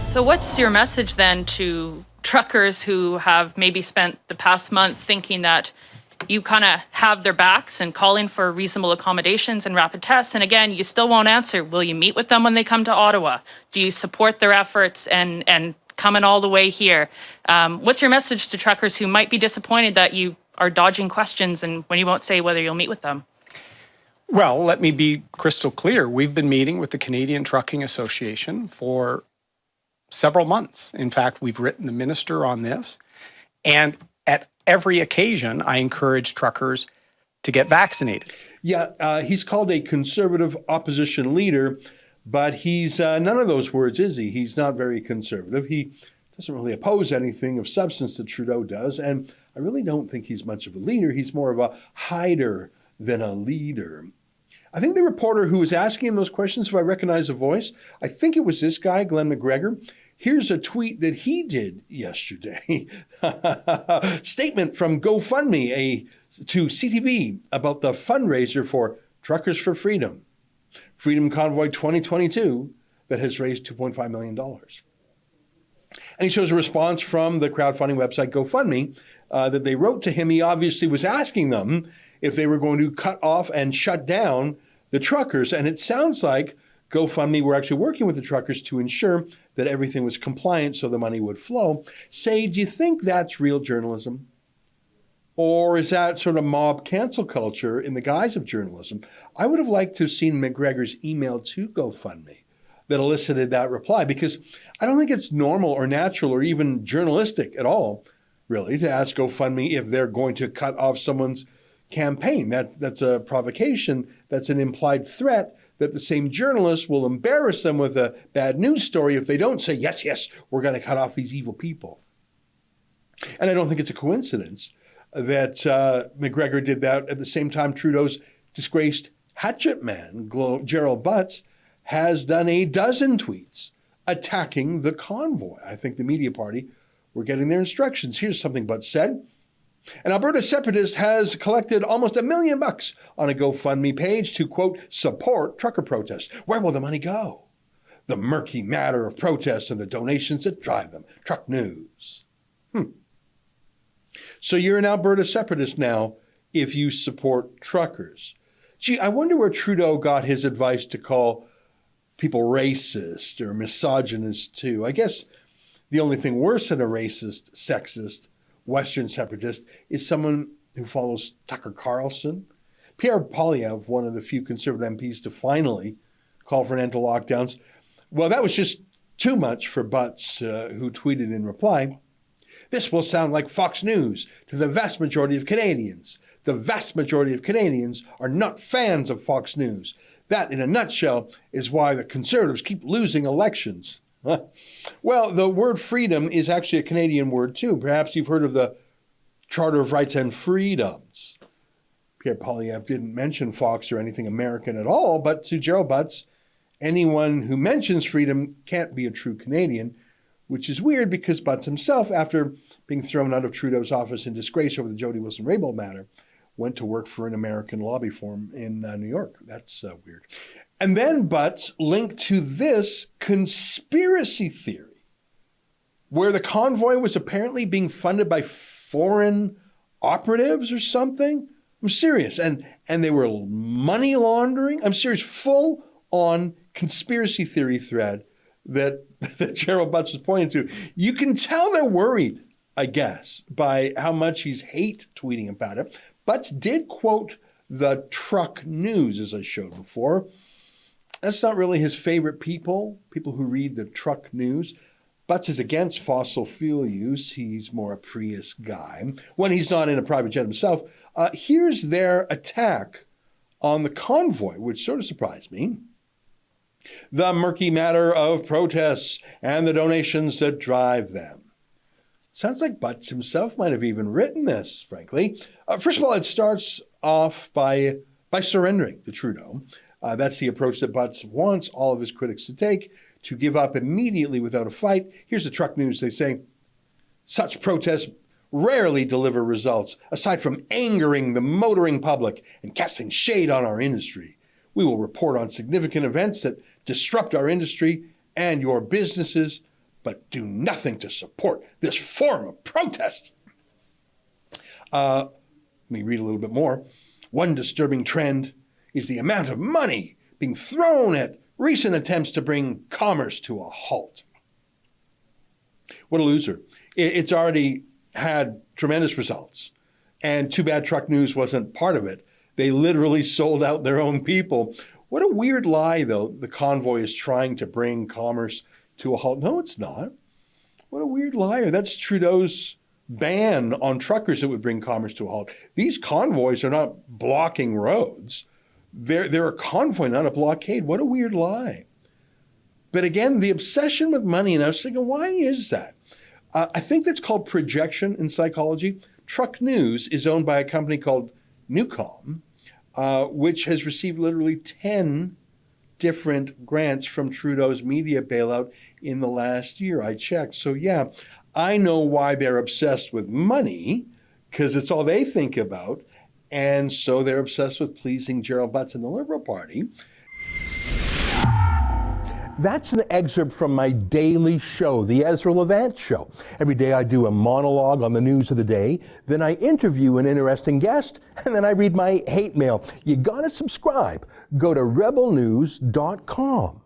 So what's your message then to truckers who have maybe spent the past month thinking that you kind of have their backs and calling for reasonable accommodations and rapid tests? And again, you still won't answer. Will you meet with them when they come to Ottawa? Do you support their efforts and coming all the way here? What's your message to truckers who might be disappointed that you are dodging questions and when you won't say whether you'll meet with them? Well, let me be crystal clear. We've been meeting with the Canadian Trucking Association for several months. In fact, we've written the minister on this. And at every occasion, I encourage truckers to get vaccinated. Yeah, he's called a conservative opposition leader, but he's none of those words, is he? He's not very conservative. He doesn't really oppose anything of substance that Trudeau does. And I really don't think he's much of a leader. He's more of a hider than a leader. I think the reporter who was asking him those questions, if I recognize the voice, I think it was this guy, Glenn McGregor. Here's a tweet that he did yesterday. Statement from GoFundMe to CTV about the fundraiser for Truckers for Freedom, Freedom Convoy 2022, that has raised $2.5 million. And he shows a response from the crowdfunding website GoFundMe that they wrote to him. He obviously was asking them if they were going to cut off and shut down the truckers. And it sounds like GoFundMe were actually working with the truckers to ensure that everything was compliant so the money would flow. Say, do you think that's real journalism? Or is that sort of mob cancel culture in the guise of journalism? I would have liked to have seen McGregor's email to GoFundMe that elicited that reply, because I don't think it's normal or natural or even journalistic at all, really, to ask GoFundMe if they're going to cut off someone's campaign. That's a provocation. That's an implied threat that the same journalist will embarrass them with a bad news story if they don't say, yes, we're going to cut off these evil people. And I don't think it's a coincidence that McGregor did that at the same time Trudeau's disgraced hatchet man, Gerald Butts, has done a dozen tweets attacking the convoy. I think the media party were getting their instructions. Here's something Butts said. An Alberta separatist has collected almost $1 million on a GoFundMe page to, quote, support trucker protests. Where will the money go? The murky matter of protests and the donations that drive them. Truck News. So you're an Alberta separatist now if you support truckers. Gee, I wonder where Trudeau got his advice to call people racist or misogynist too. I guess the only thing worse than a racist, sexist, Western separatist is someone who follows Tucker Carlson. Pierre Poilievre, one of the few Conservative MPs to finally call for an end to lockdowns. Well, that was just too much for Butts, who tweeted in reply, "This will sound like Fox News to the vast majority of Canadians. The vast majority of Canadians are not fans of Fox News. That, in a nutshell, is why the Conservatives keep losing elections." Well, the word freedom is actually a Canadian word too. Perhaps you've heard of the Charter of Rights and Freedoms. Pierre Poilievre didn't mention Fox or anything American at all, but to Gerald Butts, anyone who mentions freedom can't be a true Canadian, which is weird because Butts himself, after being thrown out of Trudeau's office in disgrace over the Jody Wilson-Raybould matter, went to work for an American lobby firm in New York. That's weird. And then Butts linked to this conspiracy theory where the convoy was apparently being funded by foreign operatives or something. I'm serious. And they were money laundering. I'm serious. Full on conspiracy theory thread that Gerald Butts was pointing to. You can tell they're worried, I guess, by how much he's hate tweeting about it. Butts did quote the Truck News, as I showed before. That's not really his favorite people who read the Truck News. Butts is against fossil fuel use. He's more a Prius guy when he's not in a private jet himself. Here's their attack on the convoy, which sort of surprised me. The murky matter of protests and the donations that drive them. Sounds like Butts himself might have even written this, frankly. First of all, it starts off by surrendering to Trudeau. That's the approach that Butts wants all of his critics to take, to give up immediately without a fight. Here's the Truck News. They say, such protests rarely deliver results, aside from angering the motoring public and casting shade on our industry. We will report on significant events that disrupt our industry and your businesses, but do nothing to support this form of protest. Let me read a little bit more. One disturbing trend is the amount of money being thrown at recent attempts to bring commerce to a halt. What a loser. It's already had tremendous results. And too bad Truck News wasn't part of it. They literally sold out their own people. What a weird lie, though. The convoy is trying to bring commerce to a halt. No, it's not. What a weird liar. That's Trudeau's ban on truckers that would bring commerce to a halt. These convoys are not blocking roads. They're a convoy, not a blockade. What a weird lie. But again, the obsession with money, and I was thinking, why is that? I think that's called projection in psychology. Truck News is owned by a company called Newcom, which has received literally 10 different grants from Trudeau's media bailout in the last year. I checked. So yeah, I know why they're obsessed with money, because it's all they think about. And so they're obsessed with pleasing Gerald Butts and the Liberal Party. That's an excerpt from my daily show, the Ezra Levant Show. Every day I do a monologue on the news of the day, then I interview an interesting guest, and then I read my hate mail. You gotta subscribe. Go to rebelnews.com.